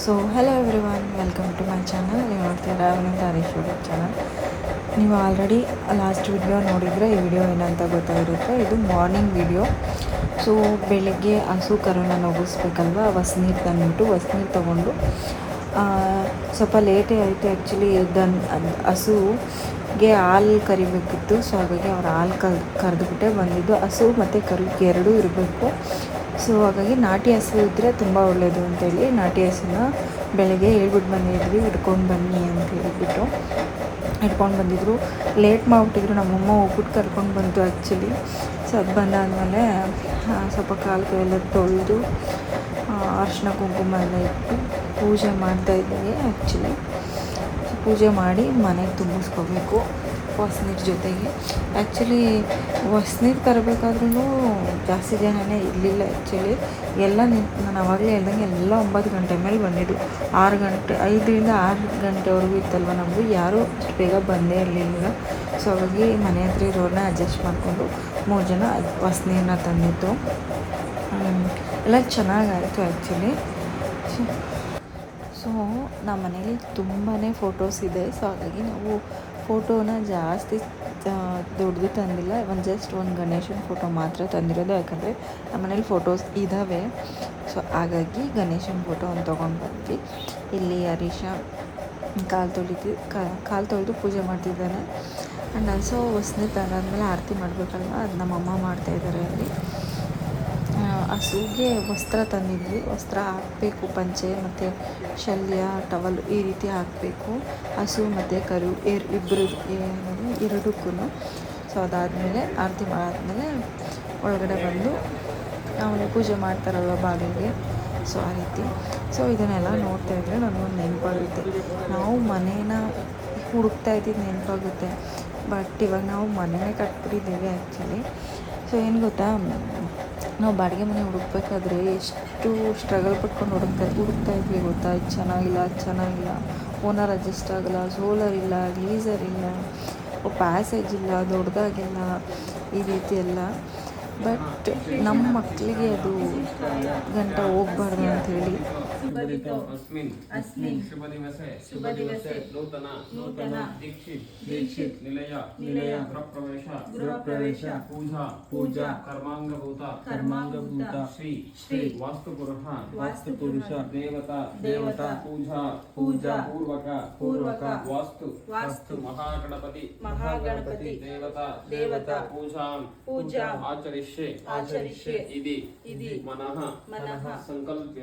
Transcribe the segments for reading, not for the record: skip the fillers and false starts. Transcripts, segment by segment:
So hello everyone, welcome to my channel. ನೀವು ನೋಡ್ತೀರಾ ಅವನಿಂದ ಹರೀಶ್ ಯೂಟ್ಯೂಬ್ ಚಾನಲ್. ನೀವು ಆಲ್ರೆಡಿ ಲಾಸ್ಟ್ ವಿಡಿಯೋ ನೋಡಿದರೆ ಈ ವಿಡಿಯೋ ಏನಂತ ಗೊತ್ತಾಗಿರುತ್ತೆ. ಇದು ಮಾರ್ನಿಂಗ್ ವಿಡಿಯೋ. ಸೊ ಬೆಳಗ್ಗೆ ಹಸು ಕರುನ ನುಗ್ಗಿಸ್ಬೇಕಲ್ವ, ಹೊಸ್ನೀರು ತಂದುಬಿಟ್ಟು ಹೊಸ್ನೀರು ತೊಗೊಂಡು ಸ್ವಲ್ಪ ಲೇಟೇ ಆಯಿತು ಆ್ಯಕ್ಚುಲಿ. ಹಸುಗೆ ಹಾಲು ಕರಿಬೇಕಿತ್ತು. ಸೊ ಹಾಗಾಗಿ ಅವ್ರು ಹಾಲು ಕರೆದುಬಿಟ್ಟೆ ಬಂದಿದ್ದು. ಹಸು ಮತ್ತು ಕರು ಎರಡೂ ಇರಬೇಕು. ಸೊ ಹಾಗಾಗಿ ನಾಟಿ ಹಸು ಇದ್ದರೆ ತುಂಬ ಒಳ್ಳೆಯದು ಅಂತೇಳಿ ನಾಟಿ ಹಸುನ ಬೆಳಗ್ಗೆ ಹೇಳ್ಬಿಟ್ಟು ಬಂದಿದ್ವಿ, ಇಟ್ಕೊಂಡು ಬನ್ನಿ ಅಂತ ಹೇಳಿಬಿಟ್ಟು ಇಟ್ಕೊಂಡು ಬಂದಿದ್ರು. ಲೇಟ್ ಮಾಡಿಬಿಟ್ಟಿದ್ರು. ನಮ್ಮಮ್ಮ ಹೋಗ್ಬಿಟ್ಟು ಕರ್ಕೊಂಡು ಬಂತು ಆ್ಯಕ್ಚುಲಿ. ಸೊ ಅದು ಬಂದಾದಮೇಲೆ ಸ್ವಲ್ಪ ಕಾಲು ಕೈಯೆಲ್ಲ ತೊಳೆದು ಅರಿಶಿನ ಕುಂಕುಮ ಎಲ್ಲ ಇಟ್ಟು ಪೂಜೆ ಮಾಡ್ತಾಯಿದ್ದೀವಿ ಆ್ಯಕ್ಚುಲಿ. ಪೂಜೆ ಮಾಡಿ ಮನೆಗೆ ತುಂಬಿಸ್ಕೋಬೇಕು ಹೊಸ್ನೀರು ಜೊತೆಗೆ. ಆ್ಯಕ್ಚುಲಿ ಹೊಸ್ನೀರು ತರಬೇಕಾದ್ರೂ ಜಾಸ್ತಿ ಜನನೇ ಇರಲಿಲ್ಲ ಆ್ಯಕ್ಚುಲಿ. ಎಲ್ಲ ನಾನು ಆವಾಗಲೇ ಹೇಳ್ದಂಗೆ ಎಲ್ಲ 9 ಗಂಟೆ ಮೇಲೆ ಬಂದಿದ್ದು. 5ರಿಂದ 6 ಗಂಟೆವರೆಗೂ ಇತ್ತಲ್ವ ನಮಗೂ. ಯಾರೂ ಅಷ್ಟು ಬೇಗ ಬಂದೇ ಇರಲಿಲ್ಲ. ಸೊ ಹಾಗಾಗಿ ಮನೆ ಹತ್ರ ಇರೋರನ್ನ ಅಡ್ಜಸ್ಟ್ ಮಾಡಿಕೊಂಡು 3 ಜನ ಹೊಸ್ನೀರನ್ನ ತಂದಿತ್ತು. ಎಲ್ಲ ಚೆನ್ನಾಗಾಯಿತು ಆ್ಯಕ್ಚುಲಿ. ಸೊ ನಮ್ಮ ಮನೇಲಿ ತುಂಬಾ ಫೋಟೋಸ್ ಇದೆ. ಸೊ ಹಾಗಾಗಿ ನಾವು ಫೋಟೋನ ಜಾಸ್ತಿ ದೊಡ್ಡದು ತಂದಿಲ್ಲ. ಜಸ್ಟ್ ಒಂದು ಗಣೇಶನ ಫೋಟೋ ಮಾತ್ರ ತಂದಿರೋದು. ಯಾಕಂದರೆ ನಮ್ಮ ಮನೇಲಿ ಫೋಟೋಸ್ ಇದ್ದಾವೆ. ಸೊ ಹಾಗಾಗಿ ಗಣೇಶನ ಫೋಟೋ ಒಂದು ತೊಗೊಂಡು ಬಂದ್ವಿ. ಇಲ್ಲಿ ಹರೀಶ ಕಾಲು ತೊಳೆದು ಪೂಜೆ ಮಾಡ್ತಿದ್ದಾನೆ. ಆ್ಯಂಡ್ ಆಲ್ಸೋ ಹೊಸ್ನೀರು ತಂದಾದ್ಮೇಲೆ ಆರತಿ ಮಾಡಬೇಕಲ್ವ, ಅದು ನಮ್ಮಮ್ಮ ಮಾಡ್ತಾಯಿದ್ದಾರೆ ಅಲ್ಲಿ. ಹಸುಗೆ ವಸ್ತ್ರ ತಂದಿದ್ವಿ. ವಸ್ತ್ರ ಹಾಕಬೇಕು, ಪಂಚೆ ಮತ್ತು ಶಲ್ಯ, ಟವಲ್ ಈ ರೀತಿ ಹಾಕಬೇಕು ಹಸು ಮತ್ತು ಕರು ಎರಡಕ್ಕೂ. ಸೊ ಅದಾದಮೇಲೆ ಆರತಿ ಮಾಡಾದ್ಮೇಲೆ ಒಳಗಡೆ ಬಂದು ನಾವು ಪೂಜೆ ಮಾಡ್ತಾರಲ್ವ ಬಾಗಿಲಿಗೆ, ಸೊ ಆ ರೀತಿ. ಸೊ ಇದನ್ನೆಲ್ಲ ನೋಡ್ತಾಯಿದ್ರೆ ನನಗೊಂದು ನೆನಪಾಗುತ್ತೆ. ನಾವು ಮನೇನ ಹುಡುಕ್ತಾ ಇದ್ದಿದ್ದು ನೆನಪಾಗುತ್ತೆ. ಬಟ್ ಇವಾಗ ನಾವು ಮನೆಯೇ ಕಟ್ಬಿಟ್ಟಿದ್ದೇವೆ ಆ್ಯಕ್ಚುಲಿ. ಸೊ ಏನು ಗೊತ್ತಾ, ನಾವು ಬಾಡಿಗೆ ಮನೆ ಹುಡುಕ್ಬೇಕಾದ್ರೆ ಎಷ್ಟು ಸ್ಟ್ರಗಲ್ ಪಟ್ಕೊಂಡು ಹುಡುಕ್ತಾ ಇದ್ವಿ ಗೊತ್ತಾ. ಇದು ಚೆನ್ನಾಗಿಲ್ಲ, ಓನರ್ ಅಡ್ಜಸ್ಟ್ ಆಗೋಲ್ಲ, ಸೋಲರ್ ಇಲ್ಲ, ಗೀಸರ್ ಇಲ್ಲ, ಪ್ಯಾಸೇಜ್ ಇಲ್ಲ, ದೊಡ್ಡದಾಗಿಲ್ಲ, ಈ ರೀತಿ ಎಲ್ಲ. ಬಟ್ ನಮ್ಮ ಮಕ್ಕಳಿಗೆ ಅದು ಗಂಟ ಹೋಗ್ಬಾರ್ದು ಅಂಥೇಳಿ अस्मिन् शुभ दिवसे नूतन दीक्षित निलय गृहप्रवेश पूजा कर्मांगभूत श्री वास्तुपुरुष देवता पूजा पूर्वक वास्तु महागणपति देवता पूजा आचरिष्ये इति मनः संकल्प्य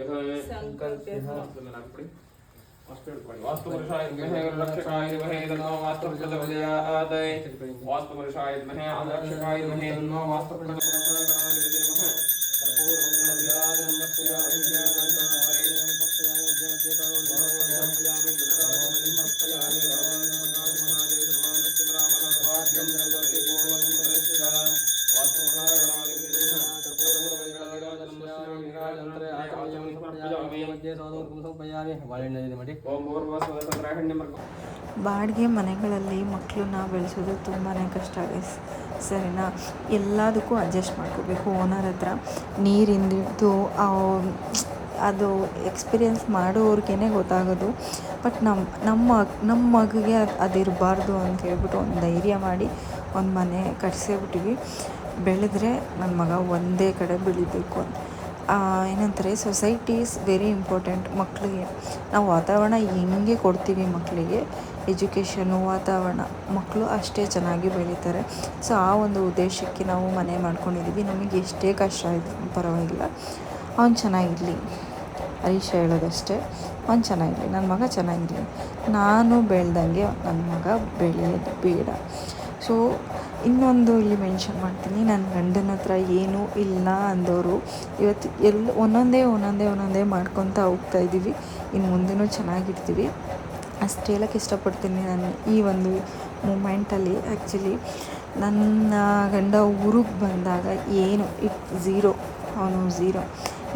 वास्तुपुरुषाय विद्महे रक्षकाय धीमहि तन्नो वास्तुप्रचोदयात् वास्तुपुरुषाय विद्महे रक्षकाय धीमहि तन्नो वास्तुप्रचोदयात् कर्पूरमङ्गलविराजनं ಬಾಡಿಗೆ ಮನೆಗಳಲ್ಲಿ ಮಕ್ಕಳನ್ನ ಬೆಳೆಸೋದು ತುಂಬಾ ಕಷ್ಟ ಆಗಿದೆ, ಸರಿನಾ. ಎಲ್ಲದಕ್ಕೂ ಅಡ್ಜಸ್ಟ್ ಮಾಡ್ಕೋಬೇಕು. ಓನರ್ ಹತ್ರ ನೀರಿಂದಿದ್ದು ಅದು ಎಕ್ಸ್ಪೀರಿಯೆನ್ಸ್ ಮಾಡೋರ್ಗೇ ಗೊತ್ತಾಗೋದು. ಬಟ್ ನಮ್ಮ ಮಗುಗೆ ಅದಿರಬಾರ್ದು ಅಂತ ಹೇಳ್ಬಿಟ್ಟು ಒಂದು ಧೈರ್ಯ ಮಾಡಿ ಒಂದು ಮನೆ ಕಟ್ಸೇಬಿಟ್ಟಿವಿ. ಬೆಳೆದ್ರೆ ನನ್ನ ಮಗ ಒಂದೇ ಕಡೆ ಬೆಳಿಬೇಕು ಅಂತ. ಏನಂತಾರೆ, ಸೊಸೈಟಿ ಈಸ್ ವೆರಿ ಇಂಪಾರ್ಟೆಂಟ್ ಮಕ್ಕಳಿಗೆ. ನಾವು ವಾತಾವರಣ ಹೆಂಗೆ ಕೊಡ್ತೀವಿ ಮಕ್ಕಳಿಗೆ, ಎಜುಕೇಷನು, ವಾತಾವರಣ, ಮಕ್ಕಳು ಅಷ್ಟೇ ಚೆನ್ನಾಗಿ ಬೆಳೀತಾರೆ. ಸೊ ಆ ಒಂದು ಉದ್ದೇಶಕ್ಕೆ ನಾವು ಮನೆ ಮಾಡ್ಕೊಂಡಿದ್ದೀವಿ. ನಮಗೆ ಎಷ್ಟೇ ಕಷ್ಟ ಆಯಿತು ಪರವಾಗಿಲ್ಲ, ಅವ್ನು ಚೆನ್ನಾಗಿರಲಿ. ಹರೀಶ ಹೇಳೋದಷ್ಟೇ, ಅವ್ನು ಚೆನ್ನಾಗಿರಲಿ, ನನ್ನ ಮಗ ಚೆನ್ನಾಗಿರಲಿ. ನಾನು ಬೆಳೆದಂಗೆ ನನ್ನ ಮಗ ಬೆಳೆಯೋದು ಬೇಡ. ಸೊ ಇನ್ನೊಂದು ಇಲ್ಲಿ ಮೆನ್ಷನ್ ಮಾಡ್ತೀನಿ, ನನ್ನ ಗಂಡನ ಹತ್ರ ಏನೂ ಇಲ್ಲ ಅಂದವರು ಇವತ್ತು ಒಂದೊಂದೇ ಮಾಡ್ಕೊತಾ ಹೋಗ್ತಾಯಿದ್ದೀವಿ. ಇನ್ನು ಮುಂದೆನೂ ಚೆನ್ನಾಗಿರ್ತೀವಿ ಅಷ್ಟು ಹೇಳೋಕ್ಕೆ ಇಷ್ಟಪಡ್ತೀನಿ ನಾನು ಈ ಒಂದು ಮೂಮೆಂಟಲ್ಲಿ. ಆ್ಯಕ್ಚುಲಿ ನನ್ನ ಗಂಡ ಊರಿಗೆ ಬಂದಾಗ ಏನು ಅವನು ಝೀರೋ.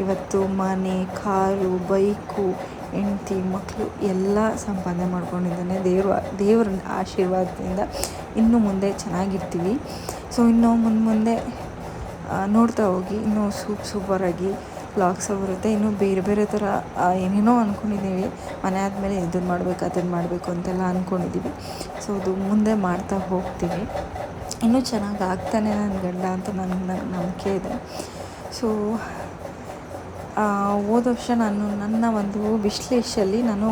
ಇವತ್ತು ಮನೆ, ಕಾರು, ಬೈಕು, ಹೆಂಡ್ತಿ, ಮಕ್ಕಳು ಎಲ್ಲ ಸಂಪಾದನೆ ಮಾಡ್ಕೊಂಡಿದ್ದಾನೆ. ದೇವರ ಆಶೀರ್ವಾದದಿಂದ ಇನ್ನು ಮುಂದೆ ಚೆನ್ನಾಗಿರ್ತೀವಿ. ಸೊ ಇನ್ನು ಮುಂದೆ ನೋಡ್ತಾ ಹೋಗಿ, ಇನ್ನೂ ಸೂಪರಾಗಿ ವ್ಲಾಗ್ಸ ಬರುತ್ತೆ. ಇನ್ನೂ ಬೇರೆ ಬೇರೆ ಥರ ಏನೇನೋ ಅಂದ್ಕೊಂಡಿದ್ದೀವಿ. ಮನೆ ಆದಮೇಲೆ ಇದನ್ನು ಮಾಡಬೇಕು ಅದನ್ನು ಮಾಡಬೇಕು ಅಂತೆಲ್ಲ ಅಂದ್ಕೊಂಡಿದ್ದೀವಿ. ಸೊ ಅದು ಮುಂದೆ ಮಾಡ್ತಾ ಹೋಗ್ತೀವಿ. ಇನ್ನೂ ಚೆನ್ನಾಗಿ ಆಗ್ತಾನೆ ನನ್ನ ಗಂಡ ಅಂತ ನನಗೆ ನಂಬಿಕೆ ಇದೆ. ಸೊ ಹೋದ ವರ್ಷ ನನ್ನ ಒಂದು ವಿಶ್ ಲಿಸ್ಟಲ್ಲಿ ನಾನು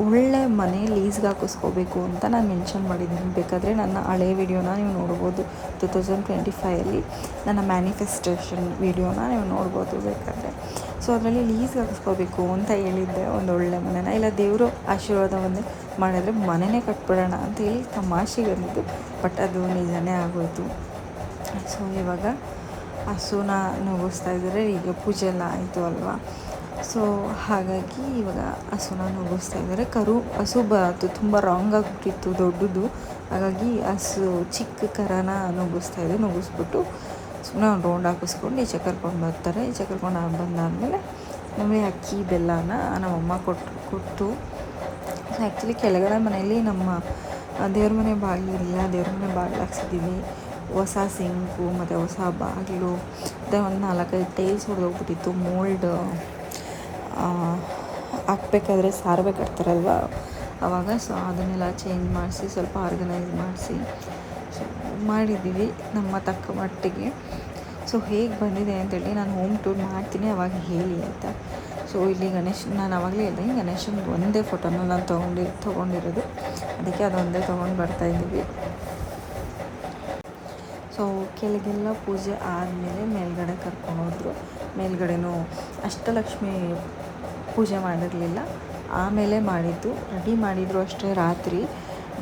ಒಳ್ಳೆ ಮನೆ ಲೀಸ್ಗೆ ಹಾಕಿಸ್ಕೋಬೇಕು ಅಂತ ನಾನು ಮೆನ್ಷನ್ ಮಾಡಿದ್ದೀನಿ. ಬೇಕಾದರೆ ನನ್ನ ಹಳೆ ವೀಡಿಯೋನ ನೀವು ನೋಡ್ಬೋದು. 2025ಅಲ್ಲಿ ನನ್ನ ಮ್ಯಾನಿಫೆಸ್ಟೇಷನ್ ವೀಡಿಯೋನ ನೀವು ನೋಡ್ಬೋದು ಬೇಕಾದರೆ. ಸೊ ಅದರಲ್ಲಿ ಲೀಸ್ಗೆ ಹಾಕಿಸ್ಕೋಬೇಕು ಅಂತ ಹೇಳಿದ್ದೆ ಒಂದು ಒಳ್ಳೆ ಮನೆನ. ಇಲ್ಲ ದೇವರು ಆಶೀರ್ವಾದ ಒಂದೇ ಮಾಡಿದ್ರೆ ಮನೆಯೇ ಕಟ್ಬಿಡೋಣ ಅಂತ ಹೇಳಿ ತಮಾಷೆಗೆ ಅಂದಿದ್ದು. ಬಟ್ ಅದು ನಿಜನೇ ಆಗೋಯಿತು. ಸೊ ಇವಾಗ ಹಸುನ ನುಗ್ಗಿಸ್ತಾ ಇದ್ದಾರೆ. ಈಗ ಪೂಜೆ ಎಲ್ಲ ಆಯಿತು ಅಲ್ವಾ. ಸೊ ಹಾಗಾಗಿ ಇವಾಗ ಹಸುನ ನುಗ್ಗಿಸ್ತಾ ಇದ್ದಾರೆ. ಹಸು ಅದು ತುಂಬ ರಾಂಗ್ ಆಗಿಬಿಟ್ಟಿತ್ತು, ದೊಡ್ಡದು. ಹಾಗಾಗಿ ಹಸು ಚಿಕ್ಕ ಕರನ ನುಗ್ಗಿಸ್ಬಿಟ್ಟು ಸುಮ್ಮನೆ ಒಂದು ರೌಂಡ್ ಹಾಕಿಸ್ಕೊಂಡು ಈಚೆ ಕರ್ಕೊಂಡು ಬರ್ತಾರೆ. ಈಚೆ ಕರ್ಕೊಂಡು ಬಂದಾದಮೇಲೆ ನಮಗೆ ಅಕ್ಕಿ ಬೆಲ್ಲನ ನಮ್ಮಮ್ಮ ಕೊಟ್ಟು ಆ್ಯಕ್ಚುಲಿ ಕೆಳಗಡೆ ಮನೆಯಲ್ಲಿ ನಮ್ಮ ದೇವ್ರ ಮನೆ ಬಾಗಿಲಿರಲಿಲ್ಲ. ದೇವ್ರ ಮನೆ ಬಾಗಿಲು ಹಾಕ್ಸಿದ್ದೀವಿ. ಹೊಸ ಸಿಂಕು ಮತ್ತು ಹೊಸ ಬಾಗಿಲು ಮತ್ತು ಒಂದು 4-5 ಟೈಲ್ಸ್ ಹೊಡೆದೋಗ್ಬಿಟ್ಟಿತ್ತು. ಮೋಲ್ಡ್ ಹಾಕ್ಬೇಕಾದ್ರೆ ಸಾರ್ವೆ ಕಟ್ತಾರಲ್ವ ಆವಾಗ. ಸೊ ಅದನ್ನೆಲ್ಲ ಚೇಂಜ್ ಮಾಡಿಸಿ ಸ್ವಲ್ಪ ಆರ್ಗನೈಸ್ ಮಾಡಿಸಿ ಮಾಡಿದ್ದೀವಿ ನಮ್ಮ ತಕ್ಕ ಮಟ್ಟಿಗೆ. ಸೊ ಹೇಗೆ ಬಂದಿದೆ ಅಂತೇಳಿ ನಾನು ಹೋಮ್ ಟೂರ್ ಮಾಡ್ತೀನಿ, ಅವಾಗ ಹೇಳಿ ಆಯಿತಾ. ಸೊ ಇಲ್ಲಿ ನಾನು ಆವಾಗಲೇ ಹೇಳಿದೆ ಗಣೇಶನ ಒಂದೇ ಫೋಟೋನ ನಾನು ತೊಗೊಂಡಿರೋದು. ಅದಕ್ಕೆ ಅದೊಂದೇ ತೊಗೊಂಡು ಬರ್ತಾಯಿದ್ದೀವಿ. ಸೊ ಕೆಳಗೆಲ್ಲ ಪೂಜೆ ಆದಮೇಲೆ ಮೇಲ್ಗಡೆ ಕರ್ಕೊಂಡೋದ್ರು. ಮೇಲ್ಗಡೆನೂ ಅಷ್ಟಲಕ್ಷ್ಮಿ ಪೂಜೆ ಮಾಡಿರಲಿಲ್ಲ, ಆಮೇಲೆ ಮಾಡಿದ್ದು. ರೆಡಿ ಮಾಡಿದರು ಅಷ್ಟೇ ರಾತ್ರಿ.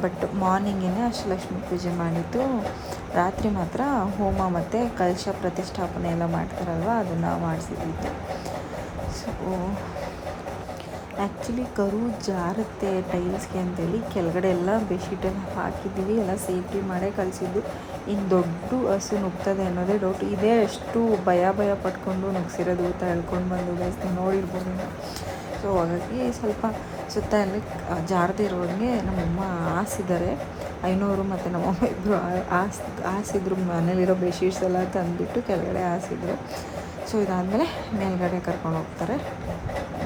ಬಟ್ ಮಾರ್ನಿಂಗೇ ಅಷ್ಟಲಕ್ಷ್ಮಿ ಪೂಜೆ ಮಾಡಿದ್ದು. ರಾತ್ರಿ ಮಾತ್ರ ಹೋಮ ಮತ್ತು ಕಲಶ ಪ್ರತಿಷ್ಠಾಪನೆ ಎಲ್ಲ ಮಾಡ್ತಾರಲ್ವ ಅದನ್ನು ಮಾಡಿಸಿದ್ದು. ಸೊ ಆ್ಯಕ್ಚುಲಿ ಕರು ಜಾರುತ್ತೆ ಟೈಲ್ಸ್ಗೆ ಅಂತೇಳಿ ಕೆಳಗಡೆ ಎಲ್ಲ ಬೆಡ್ಶೀಟೆಲ್ಲ ಹಾಕಿದ್ದೀವಿ. ಎಲ್ಲ ಸೇಫ್ಟಿ ಮಾಡೇ ಕಳಿಸಿದ್ದು. ಇನ್ನು ದೊಡ್ಡ ಹಸು ನುಗ್ತದೆ ಅನ್ನೋದೇ ಡೌಟ್. ಇದೇ ಎಷ್ಟು ಭಯ ಪಟ್ಕೊಂಡು ನುಗ್ಸಿರೋದು ತಳ್ಕೊಂಡು ಬಂದು ಬೇಯಿಸ್ತು ನೋಡಿರ್ಬೋದು. ಸೊ ಹಾಗಾಗಿ ಸ್ವಲ್ಪ ಸುತ್ತ ಎಲ್ಲ ಜಾರದೇ ಇರೋಂಗೆ ನಮ್ಮಮ್ಮ ಹಾಸಿದ್ದಾರೆ. ಐನೂರು ಮತ್ತು ನಮ್ಮಮ್ಮ ಇಬ್ಬರು ಹಾಸಿದ್ರು. ಮನೇಲಿರೋ ಬೆಡ್ಶೀಟ್ಸ್ ಎಲ್ಲ ತಂದುಬಿಟ್ಟು ಕೆಳಗಡೆ ಹಾಸಿದ್ರು. ಸೊ ಇದಾದಮೇಲೆ ಮೇಲ್ಗಡೆ ಕರ್ಕೊಂಡು ಹೋಗ್ತಾರೆ.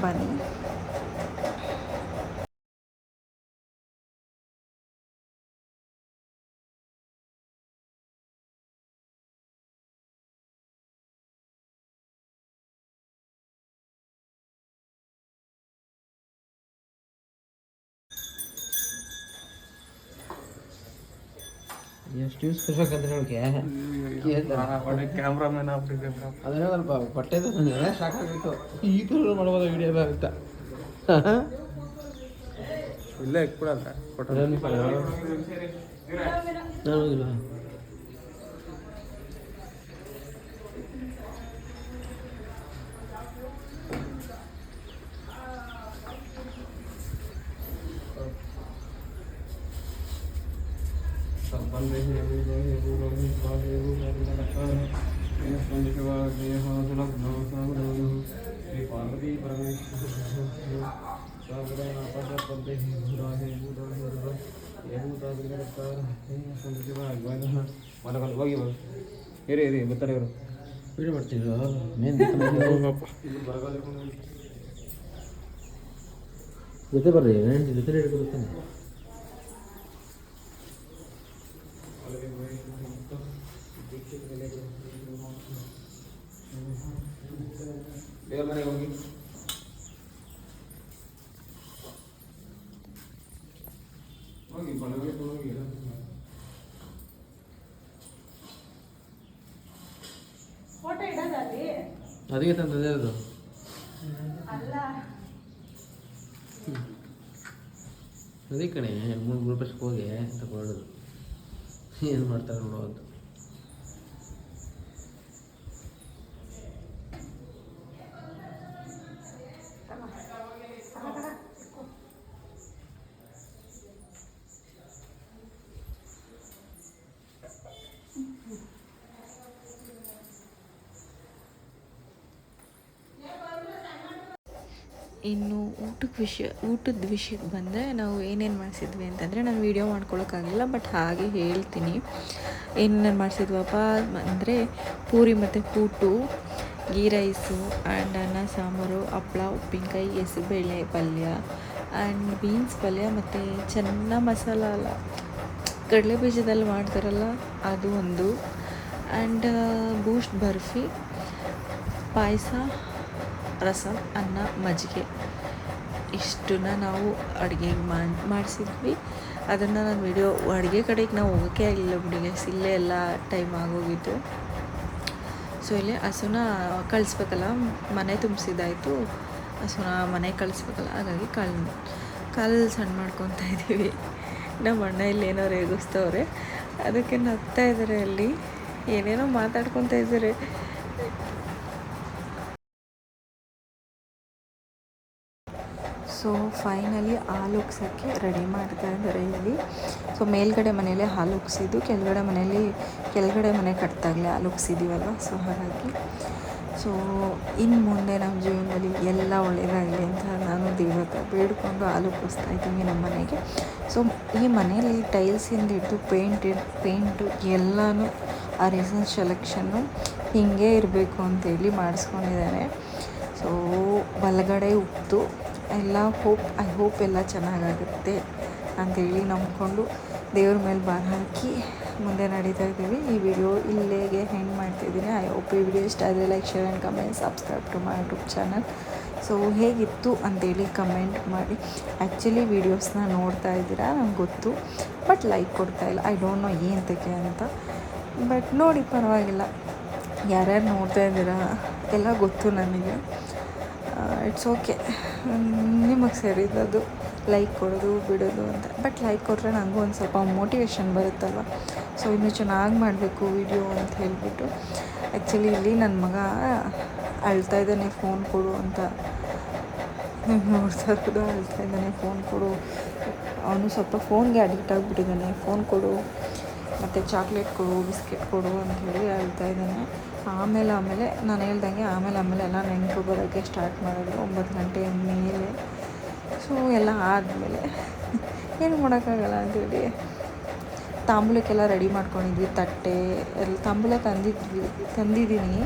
ಬನ್ನಿ. ಎಷ್ಟು ಯೂಸ್ ಕೊಡ್ಬೇಕಂತ ಹೇಳಕ್ಕೆ ಕ್ಯಾಮ್ರಾಮನ್ ಆಗ್ಬಿಟ್ಟಿದೆ. ಅದನ್ನ ಸ್ವಲ್ಪ ಬಟ್ಟೆ ಸಾಕಾಗಿತ್ತು. ಈ ಥರ ಮಾಡ್ಬೋದು ವಿಡಿಯೋ ಅಂತ ಇಲ್ಲೇ ಇಟ್ಬಿಡಲ್ಲ ಫೋಟೋ. ನಾನು ಹೋಗಿಲ್ಲ. ಪಾರ್ವತಿ ಪರಮೇಶ್ವರ ಹೋಗಿ ಇರಿ ಬರ್ತಾರೆ ಇವರು ವಿಡಿಯೋ ಮಾಡ್ತಿದ್ರು. ಮೇನ್ ಜೊತೆ ಬರ್ರಿ ಜೊತೆ ಹಿಡ್ಕೊಳ್ತಾನೆ. ದೇವ್ರ ಮನೆಗೆ ಹೋಗಿ ಹೋಗಿ ಫೋಟೋ ಇಡೋದಲ್ಲಿ ಅದಕ್ಕೆ ತಂದದೇ ಅದು ಅಲ್ಲ. ಅದೇ ಕಣೆ 2-3 ಗ್ರೂಪಸ್ಗೆ ಹೋಗಿ ತಗೊಳ್ಳೋದು ಏನು ಮಾಡ್ತಾರೆ ನೋಡೋ ಅಂತ. ಇನ್ನು ಊಟದ ವಿಷಯಕ್ಕೆ ಬಂದರೆ ನಾವು ಏನೇನು ಮಾಡಿಸಿದ್ವಿ ಅಂತಂದರೆ ನಾನು ವೀಡಿಯೋ ಮಾಡ್ಕೊಳಕ್ಕಾಗಲಿಲ್ಲ, ಬಟ್ ಹಾಗೆ ಹೇಳ್ತೀನಿ. ಏನೇನು ಮಾಡಿಸಿದ್ವಪ್ಪ ಅಂದರೆ ಪೂರಿ ಮತ್ತು ಕೂಟು, ಗೀ ರೈಸು ಆ್ಯಂಡ್ ಅನ್ನ ಸಾಂಬಾರು, ಹಪ್ಳ, ಉಪ್ಪಿನಕಾಯಿ, ಹೆಸರುಬೇಳೆ ಪಲ್ಯ ಆ್ಯಂಡ್ ಬೀನ್ಸ್ ಪಲ್ಯ ಮತ್ತು ಚೆನ್ನ ಮಸಾಲ ಅಲ್ಲ, ಕಡಲೆ ಬೀಜದಲ್ಲಿ ಮಾಡ್ತಾರಲ್ಲ ಅದು ಒಂದು, ಆ್ಯಂಡ್ ಬೂಸ್ಟ್ ಬರ್ಫಿ, ಪಾಯಸ, ರಸಮ್, ಅನ್ನ, ಮಜ್ಜಿಗೆ ಇಷ್ಟನ್ನ ನಾವು ಅಡುಗೆಗೆ ಮಾಡಿಸಿದ್ವಿ. ಅದನ್ನು ನಾನು ವಿಡಿಯೋ ಅಡುಗೆ ಕಡೆಗೆ ನಾವು ಹೋಗೋಕ್ಕೆ ಆಗಲಿಲ್ಲ ಬಿಡಿ ಗೈಸ್, ಇಲ್ಲೇ ಎಲ್ಲ ಟೈಮ್ ಆಗೋಗಿತ್ತು. ಸೊ ಇಲ್ಲಿ ಹಸುನ ಕಳಿಸ್ಬೇಕಲ್ಲ, ಮನೆ ತುಂಬಿಸಿದ್ದಾಯಿತು, ಹಸುನ ಮನೆಗೆ ಕಳಿಸ್ಬೇಕಲ್ಲ, ಹಾಗಾಗಿ ಕಾಲು ಸಣ್ಣ ಮಾಡ್ಕೊತಾ ಇದ್ದೀವಿ. ನಮ್ಮ ಅಣ್ಣ ಇಲ್ಲಿ ಏನೋ ರೇಗಿಸ್ತವ್ರೆ, ಅದಕ್ಕೆ ನಗ್ತಾ ಇದ್ದಾರೆ, ಅಲ್ಲಿ ಏನೇನೋ ಮಾತಾಡ್ಕೊತಾ ಇದ್ದಾರೆ. ಸೊ ಫೈನಲಿ ಹಾಲು ಉಗ್ಸೋಕ್ಕೆ ರೆಡಿ ಮಾಡ್ತಾ ಇದ್ದಾರೆ ಇಲ್ಲಿ. ಸೊ ಮೇಲ್ಗಡೆ ಮನೇಲಿ ಹಾಲು ಉಗ್ಸಿದ್ದು, ಕೆಳಗಡೆ ಮನೆ ಕಟ್ತಾಗಲೇ ಹಾಲು ಉಗ್ಸಿದ್ದೀವಲ್ವ, ಸೊ ಹಾಗಾಗಿ ಸೊ ಇನ್ನು ಮುಂದೆ ನಮ್ಮ ಜೀವನದಲ್ಲಿ ಎಲ್ಲ ಒಳ್ಳೆಯದಾಗಲಿ ಅಂತ ನಾನು ದೇವ್ರ ಹತ್ರ ಬೇಡಿಕೊಂಡು ಹಾಲು ಉಗ್ಗಿಸ್ತಾ ಇದ್ದೀವಿ ನಮ್ಮ ಮನೆಗೆ. ಸೊ ಈ ಮನೆಯಲ್ಲಿ ಟೈಲ್ಸಿಂದ ಹಿಡಿದು ಪೇಂಟು ಎಲ್ಲನೂ ಆ ರೀಸನ್ ಸೆಲೆಕ್ಷನ್ನು ಹೀಗೆ ಇರಬೇಕು ಅಂತೇಳಿ ಮಾಡಿಸ್ಕೊಂಡಿದ್ದಾರೆ. ಸೊ ಬಲಗಡೆ ಉಪ್ತು ಎಲ್ಲ ಐ ಹೋಪ್ ಎಲ್ಲ ಚೆನ್ನಾಗಾಗುತ್ತೆ ಅಂಥೇಳಿ ನಂಬ್ಕೊಂಡು ದೇವ್ರ ಮೇಲೆ ಭಾರ ಹಾಕಿ ಮುಂದೆ ನಡೀತಾ ಇದ್ದೀವಿ. ಈ ವಿಡಿಯೋ ಇಲ್ಲಿಗೆ ಹೆಂಗೆ ಮಾಡ್ತಾಯಿದ್ದೀನಿ. ಐ ಹೋಪ್ ಈ ವಿಡಿಯೋ ಇಷ್ಟ ಆದರೆ like, share and comment, subscribe to my YouTube channel. So ಹೇಗಿತ್ತು ಅಂತೇಳಿ ಕಮೆಂಟ್ ಮಾಡಿ. ಆ್ಯಕ್ಚುಲಿ ವೀಡಿಯೋಸ್ನ ನೋಡ್ತಾ ಇದ್ದೀರಾ ನಂಗೆ ಗೊತ್ತು, ಬಟ್ ಲೈಕ್ ಕೊಡ್ತಾಯಿಲ್ಲ, ಐ ಡೋಂಟ್ ನೋ ಏನಂತಕ್ಕೆ ಅಂತ. ಬಟ್ ನೋಡಿ ಪರವಾಗಿಲ್ಲ, ಯಾರ್ಯಾರು ನೋಡ್ತಾ ಇದ್ದೀರಾ ಎಲ್ಲ ಗೊತ್ತು ನನಗೆ. ಇಟ್ಸ್ ಓಕೆ, ನಿಮಗೆ ಸೇರಿದ್ದು ಲೈಕ್ ಕೊಡೋದು ಬಿಡೋದು ಅಂತ. ಬಟ್ ಲೈಕ್ ಕೊಟ್ಟರೆ ನನಗೂ ಒಂದು ಸ್ವಲ್ಪ ಮೋಟಿವೇಶನ್ ಬರುತ್ತಲ್ವ, ಸೊ ಇನ್ನೂ ಚೆನ್ನಾಗಿ ಮಾಡಬೇಕು ವಿಡಿಯೋ ಅಂತ ಹೇಳಿಬಿಟ್ಟು. ಆ್ಯಕ್ಚುಲಿ ಇಲ್ಲಿ ನನ್ನ ಮಗ ಅಳ್ತಾ ಇದ್ದಾನೆ, ಫೋನ್ ಕೊಡು ಅಂತ. ನೋಡ್ತಾ ಇರೋದು ಅಳ್ತಾ ಇದ್ದಾನೆ, ಫೋನ್ ಕೊಡು. ಅವನು ಸ್ವಲ್ಪ ಫೋನ್ಗೆ ಅಡಿಕ್ಟ್ ಆಗಿಬಿಟ್ಟಿದ್ದಾನೆ, ಫೋನ್ ಕೊಡು ಮತ್ತು ಚಾಕ್ಲೇಟ್ ಕೊಡು, ಬಿಸ್ಕೆಟ್ ಕೊಡು ಅಂತ ಹೇಳಿ ಅಳ್ತಾ ಇದ್ದಾನೆ. ಆಮೇಲೆ ನಾನು ಹೇಳ್ದಂಗೆ ಆಮೇಲೆ ಎಲ್ಲ ನೆಂಟರು ಬರೋಕ್ಕೆ ಸ್ಟಾರ್ಟ್ ಮಾಡಿದ್ರು 9 ಗಂಟೆ ಮೇಲೆ. ಸೊ ಎಲ್ಲ ಆದಮೇಲೆ ಏನು ಮಾಡೋಕ್ಕಾಗಲ್ಲ ಅಂತೇಳಿ ತಾಂಬೂಲಕ್ಕೆಲ್ಲ ರೆಡಿ ಮಾಡ್ಕೊಂಡಿದ್ವಿ, ತಟ್ಟೆ ಎಲ್ಲ ತಾಂಬೂಲ ತಂದಿದ್ದೀನಿ.